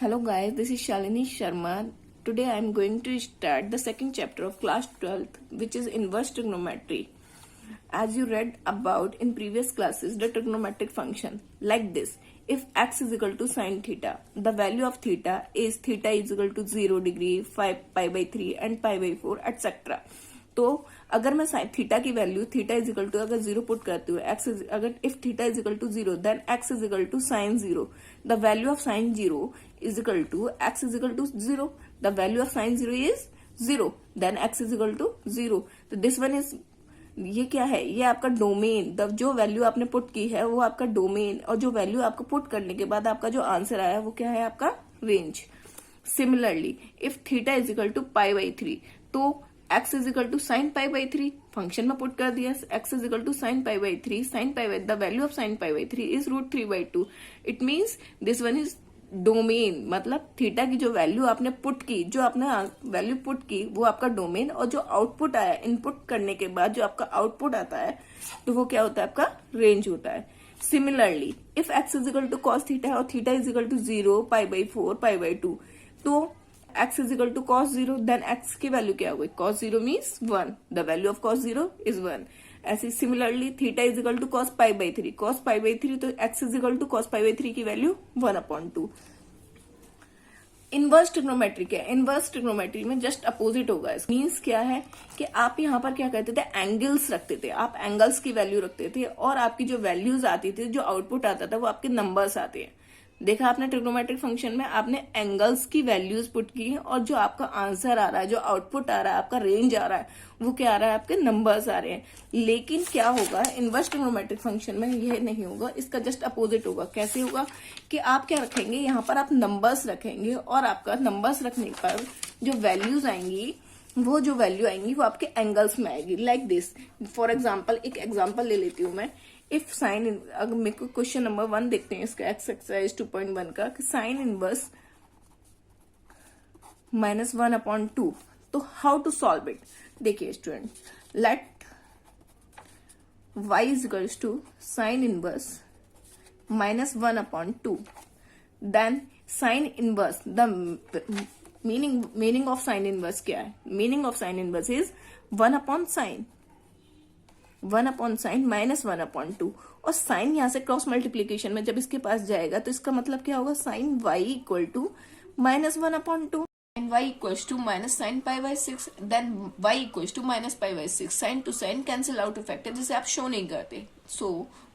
Hello guys, this is Shalini Sharma. Today I am going to start the second chapter of class 12th, which is inverse trigonometry. As you read about in previous classes, the trigonometric function like this. If x is equal to sine theta, the value of theta is equal to 0 degree, 5 pi by 3 and pi by 4 etc. तो अगर मैं theta की value theta is equal to अगर zero put करती हूँ x अगर if theta is equal to zero then x is equal to sine zero the value of sine zero is equal to x is equal to zero the value of sine zero is zero then x is equal to zero तो this one is ये क्या है ये आपका domain जो value आपने put की है वो आपका डोमेन और जो वैल्यू आपको पुट करने के बाद आपका जो आंसर आया वो क्या है आपका range. Similarly if theta is equal to pi by three तो x is equal to sine pi by three function में पुट कर दिया x is equal to sine pi by three sine pi by the value of sine pi by three is root three by two it means this one is domain मतलब theta की जो value आपने put की जो आपने value put की वो आपका डोमेन और जो आउटपुट आया इनपुट करने के बाद जो आपका आउटपुट आता है तो वो क्या होता है आपका रेंज होता है। Similarly if x is equal to cos theta और theta is equal to zero pi by four pi by two तो x is equal to cos zero then x की वैल्यू क्या हो गई cos zero means one the value of cos zero is one. ऐसे similarly theta is equal to cos pi by three cos pi by three तो x is equal to cos pi by three की value 1/2। Inverse trigonometry क्या है inverse trigonometry में just opposite होगा means क्या है कि आप यहाँ पर क्या करते थे एंगल्स रखते थे आप एंगल्स की वैल्यू रखते थे और आपकी जो वैल्यूज आती थी जो आउटपुट आता था वो आपके नंबर्स आते हैं। देखा आपने ट्रिग्नोमेट्रिक फंक्शन में आपने एंगल्स की वैल्यूज पुट की और जो आपका आंसर आ रहा है जो आउटपुट आ रहा है आपका रेंज आ रहा है वो क्या आ रहा है आपके नंबर्स आ रहे हैं। लेकिन क्या होगा इनवर्स ट्रिग्नोमेट्रिक फंक्शन में यह नहीं होगा इसका जस्ट अपोजिट होगा। कैसे होगा कि आप क्या रखेंगे यहाँ पर आप नंबर्स रखेंगे और आपका नंबर्स रखने पर जो वैल्यूज आएंगी वो जो वैल्यू आएंगी वो आपके एंगल्स में आएगी लाइक दिस। फॉर एग्जाम्पल एक एग्जाम्पल ले लेती हूँ मैं इफ साइन अगर मेरे को क्वेश्चन नंबर 1 देखते हैं इसका एक्सरसाइज 2.1 का साइन इनवर्स -1/2 तो हाउ टू सॉल्व इट। देखिए student let y is equals to sine inverse -1/2 then sine inverse the meaning of sine inverse क्या है meaning of sine inverse is 1/sin 1/sin -1/2 और sign यहां से cross multiplication में जब इसके पास जाएगा तो इसका मतलब क्या होगा sine y equal to -1/2 and y equals to minus sin pi by 6 then y equals to minus pi by 6 sin to sin cancel out effect है जिसे आप शो नहीं करते so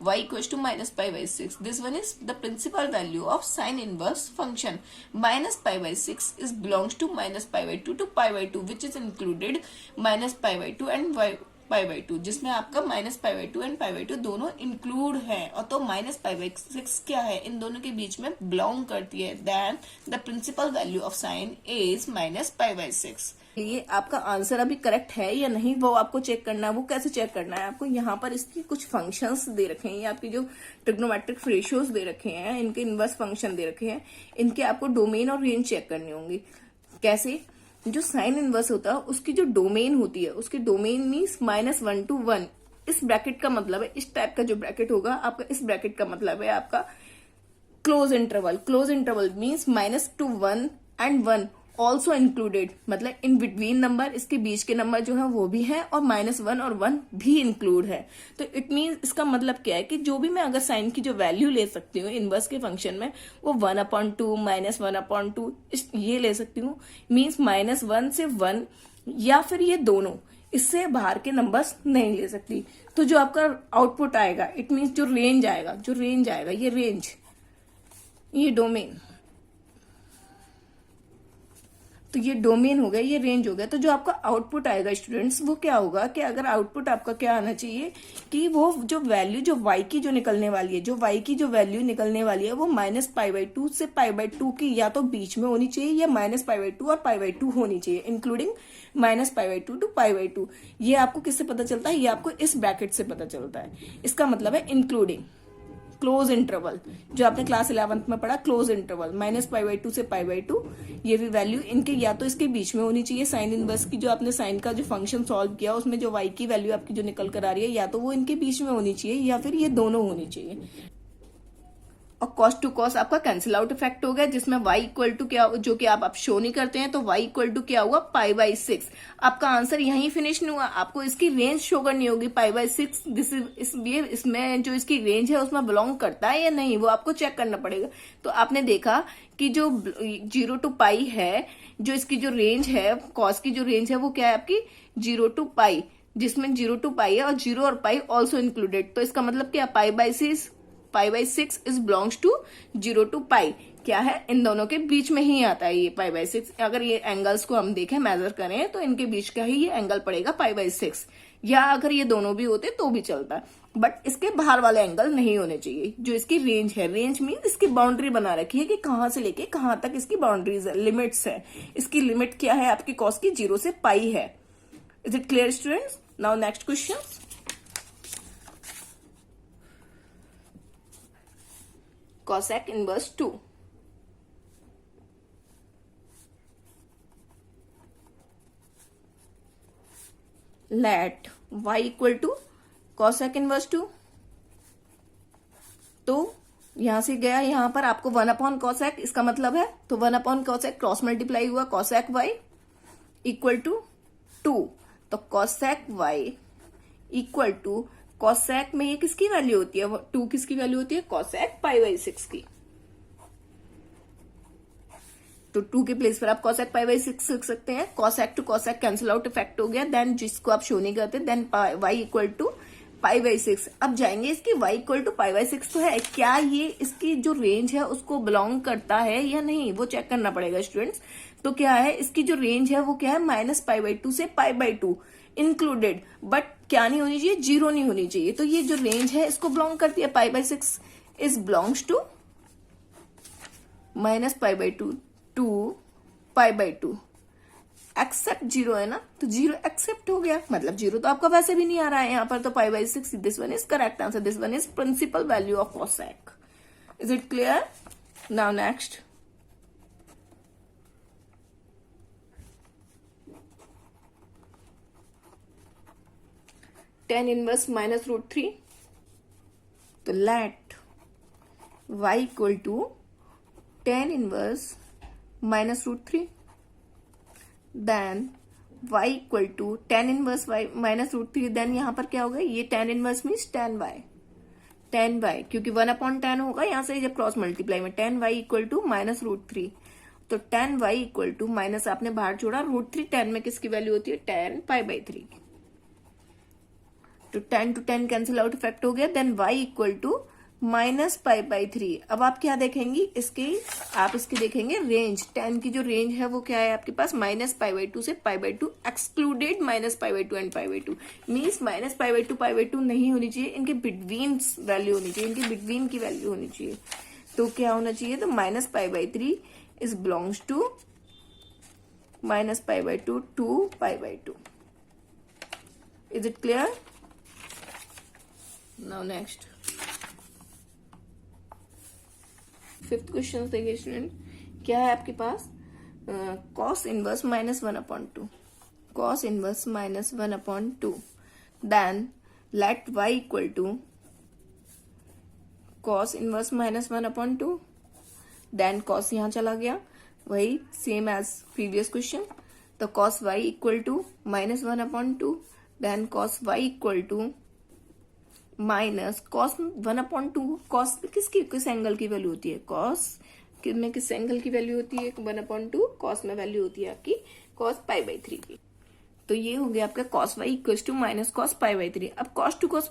y equals to minus pi by 6 this one is the principal value of sin inverse function minus pi by 6 is belongs to minus pi by 2 to pi by 2 which is included minus pi by 2 and pi by to जिसमें आपका minus pi by to and pi by to दोनों include है और तो minus pi by six क्या है इन दोनों के बीच में बिलोंग करती है then the principal value of sine is minus pi by six. ये आपका आंसर अभी करेक्ट है या नहीं वो आपको चेक करना है। वो कैसे चेक करना है आपको यहाँ पर इसकी कुछ फंक्शंस दे रखे हैं आपकी जो ट्रिग्नोमेट्रिक रेशियोज दे रखे हैं इनके इनवर्स फंक्शन दे रखे हैं इनके आपको डोमेन और रेंज चेक करनी होंगी। कैसे जो साइन इनवर्स होता है उसकी जो डोमेन होती है उसकी डोमेन मीन्स -1 to 1 इस ब्रैकेट का मतलब है इस टाइप का जो ब्रैकेट होगा आपका इस ब्रैकेट का मतलब है आपका close interval means -1 and 1 also included मतलब इन बिटवीन नंबर इसके बीच के नंबर जो है वो भी है और -1 और 1 भी इंक्लूड है। तो इट मीन्स इसका मतलब क्या है कि जो भी मैं अगर साइन की जो वैल्यू ले सकती हूँ इनवर्स के फंक्शन में वो 1/2 -1/2 ये ले सकती हूँ मीन्स -1 से 1 या फिर ये दोनों इससे बाहर के नंबर्स नहीं ले सकती। तो जो आपका आउटपुट आएगा इट मीन्स जो रेंज आएगा ये रेंज ये डोमेन तो ये डोमेन हो गया ये रेंज हो गया। तो जो आपका आउटपुट आएगा स्टूडेंट्स वो क्या होगा कि अगर आउटपुट आपका क्या आना चाहिए कि वो जो वैल्यू जो y की जो निकलने वाली है जो y की जो वैल्यू निकलने वाली है वो -π/2 से π/2 की या तो बीच में होनी चाहिए या -π/2 और π/2 होनी चाहिए इंक्लूडिंग -π/2 to π/2। ये आपको किससे पता चलता है ये आपको इस ब्रैकेट से पता चलता है। इसका मतलब है इंक्लूडिंग क्लोज इंटरवल जो आपने क्लास 11th में पढ़ा क्लोज इंटरवल -π/2 से π/2 ये भी वैल्यू इनके या तो इसके बीच में होनी चाहिए। साइन इनवर्स की जो आपने साइन का जो फंक्शन सॉल्व किया उसमें जो y की वैल्यू आपकी जो निकल कर आ रही है या तो वो इनके बीच में होनी चाहिए या फिर ये दोनों होनी चाहिए। और कॉस टू कॉस आपका कैंसिल आउट इफेक्ट हो गया, जिसमें y इक्वल टू क्या, जो कि आप शो नहीं करते हैं, तो y इक्वल टू क्या हुआ, π/6। आपका आंसर यहीं फिनिश नहीं हुआ, आपको इसकी रेंज शो करनी होगी। π/6 दिस इज इसमें जो इसकी रेंज है उसमें बिलोंग करता है या नहीं, वो आपको चेक करना पड़ेगा। तो आपने देखा कि जो 0 to π है, जो इसकी जो रेंज है, कॉस की जो रेंज है वो क्या है आपकी 0 to π, जिसमें 0 to π है और 0 और π ऑल्सो इंक्लूडेड। तो इसका मतलब क्या, π/6 इज बिलोंग्स टू 0 to π, क्या है, इन दोनों के बीच में ही आता है ये π/6। अगर ये एंगल्स को हम देखें, मेजर करें, तो इनके बीच का ही ये एंगल पड़ेगा π/6, या अगर ये दोनों भी होते तो भी चलता, बट इसके बाहर वाले एंगल नहीं होने चाहिए। जो इसकी रेंज है, रेंज मीन इसकी बाउंड्री बना रखी है कि कहां से लेके कहां तक इसकी बाउंड्रीज है, लिमिट्स है। इसकी लिमिट क्या है आपकी कॉस की, 0 से π है। Is it clear students? Now next question, cosec inverse 2। Let y equal to cosec inverse 2। तो यहां से गया, यहां पर आपको 1 अपॉन cosec, इसका मतलब है, तो 1 अपॉन cosec क्रॉस मल्टीप्लाई हुआ, cosec y इक्वल टू 2। तो cosec y equal to, cosec में ये किसकी वैल्यू होती है, 2 किसकी वैल्यू होती है, cosec π/6 की। तो 2 के प्लेस पर आप cosec π/6 लिख सकते हैं। cosec to cosec cancel out effect हो गया, देन जिसको आप शो नहीं करते, देन y इक्वल टू π/6। अब जाएंगे इसकी y इक्वल टू π/6 तो है, क्या ये इसकी जो रेंज है उसको बिलोंग करता है या नहीं, वो चेक करना पड़ेगा स्टूडेंट्स। तो क्या है, इसकी जो रेंज है वो क्या है, -π/2 से π/2 इंक्लूडेड, बट क्या नहीं होनी चाहिए, 0 नहीं होनी चाहिए। तो ये जो रेंज है इसको बिलोंग करती है, π/6 is belongs to -π/2 to π/2, except 0 है ना, तो 0 एक्सेप्ट हो गया, मतलब 0 तो आपका वैसे भी नहीं आ रहा है यहाँ पर, तो π/6, this one is correct answer, this one is principal value of cosec। Is it clear? Now next, tan inverse -√3। तो let y equal to tan inverse -√3, then y equal to tan inverse y -√3, then यहां पर क्या होगा, ये tan inverse means tan y, क्योंकि 1 upon tan होगा यहां से जब क्रॉस मल्टीप्लाई में, tan y इक्वल टू -√3। तो tan y equal to, minus आपने बाहर छोड़ा, √3 tan में किसकी वैल्यू होती है, tan π/3 की। तो tan to tan cancel out effect हो गया, देन y इक्वल टू -π/3। अब आप क्या देखेंगी, आप इसकी देखेंगे रेंज, tan की जो रेंज है वो क्या है आपके पास, -π/2 से π/2 एक्सक्लूडेड -π/2 एंड π/2, मीन्स -π/2 π/2 नहीं होनी चाहिए, इनके बिटवीन वैल्यू होनी चाहिए, इनके बिटवीन की वैल्यू होनी चाहिए। तो क्या होना चाहिए, तो -π/3 is belongs to -π/2 to π/2। Is it clear? Now next, 5th question देखिए स्टूडेंट, क्या है आपके पास, cos inverse -1/2, cos inverse -1/2, then let y equal to cos inverse -1/2, then cos यहां चला गया, वही सेम एज प्रीवियस क्वेश्चन। तो cos y equal to -1/2, then cos y equal to minus cos 1/2, cos किस एंगल की वैल्यू होती है, cos में किस एंगल की वैल्यू होती है, 1/2, cos में वैल्यू होती है आपकी cos π/3 की। तो ये हो गया आपका cos y equal to minus cos π/3। अब cos to cos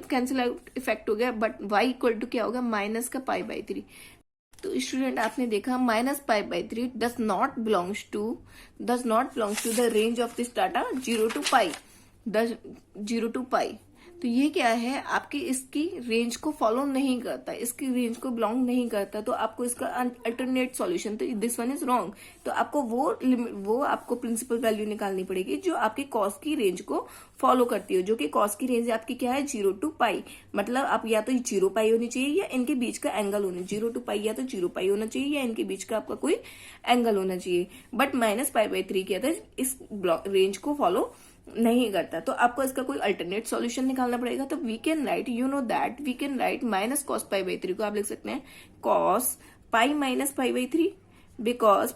cancel out effect हो गया, बट y इक्वल टू क्या होगा, माइनस का π/3। तो स्टूडेंट आपने देखा -π/3 does not belongs to the range of this data 0 to π, 0 to π। तो ये क्या है, आपकी इसकी रेंज को फॉलो नहीं करता, इसकी रेंज को बिलोंग नहीं करता, तो आपको इसका अल्टरनेट सॉल्यूशन, तो दिस वन इज रॉन्ग। तो आपको वो आपको प्रिंसिपल वैल्यू निकालनी पड़ेगी जो आपकी कॉस की रेंज को फॉलो करती है, जो कि कॉस की रेंज आपकी क्या है, 0 to π। मतलब आप या तो 0 π होनी चाहिए या इनके बीच का एंगल होना, 0 to π या तो 0 π होना चाहिए या इनके बीच का आपका कोई एंगल होना चाहिए। बट -π/3 क्या था, इस रेंज को फॉलो नहीं करता, तो आपको इसका कोई अल्टरनेट सॉल्यूशन निकालना पड़ेगा। तो we can write, you know that we can write minus cos pi by 3 को आप लिख सकते हैं cos pi minus pi by 3, because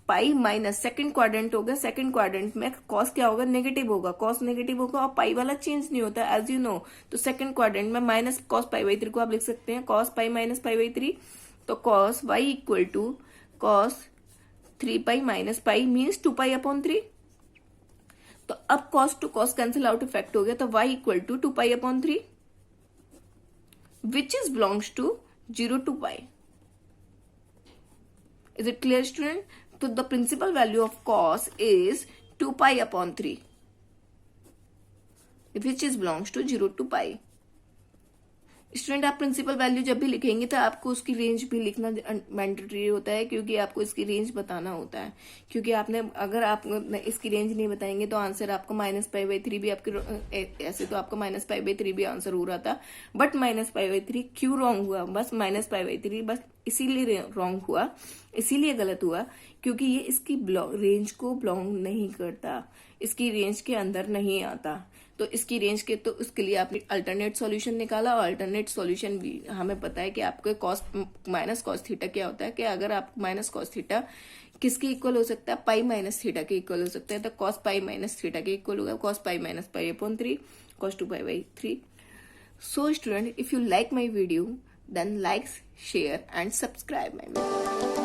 pi minus second quadrant होगा, सेकंड क्वाड्रेंट में कॉस क्या होगा, नेगेटिव होगा, कॉस नेगेटिव होगा और पाई वाला चेंज नहीं होता एज यू नो। तो सेकंड क्वाड्रेंट में माइनस कॉस पाई बाई 3 को आप लिख सकते हैं cos pi minus pi by 3। तो cos y equal to cos 3 pi minus pi means 2 pi upon 3। तो अब cos to cos cancel out effect हो गया, तो y equal to 2 pi upon 3 which is belongs to 0 to pi. Is it clear student? तो the principal value of cos is 2 pi upon 3 which is belongs to 0 to pi. Student आप principal value जब भी लिखेंगे तो आपको उसकी range भी लिखना मैंडेटरी होता है, क्योंकि आपको इसकी रेंज बताना होता है। क्योंकि आपने अगर आप इसकी रेंज नहीं बताएंगे तो आंसर आपको माइनस पाई बाई 3 भी आपके, ऐसे तो आपका माइनस पाई बाई 3 भी आंसर हो रहा था, बट माइनस पाई बाई 3 क्यों रॉन्ग हुआ? बस माइनस पाई बाई 3 बस इसीलिए रॉन्ग हुआ, इसीलिए गलत हुआ क्योंकि ये इसकी रेंज को बिलोंग नहीं करता, इसकी रेंज के अंदर नहीं आता। तो इसकी रेंज के, तो उसके लिए आपने अल्टरनेट सॉल्यूशन निकाला, और अल्टरनेट सॉल्यूशन भी हमें पता है कि आपके कॉस माइनस कॉस थीटा क्या होता है, कि अगर आप माइनस कॉस थीटा किसके इक्वल हो सकता है, पाई माइनस थीटा के इक्वल हो सकता है। तो कॉस पाई माइनस थीटा के इक्वल होगा cos pi minus pi upon 3 cos 2 pi by 3। So student, if you like my video, then like, share and subscribe my video.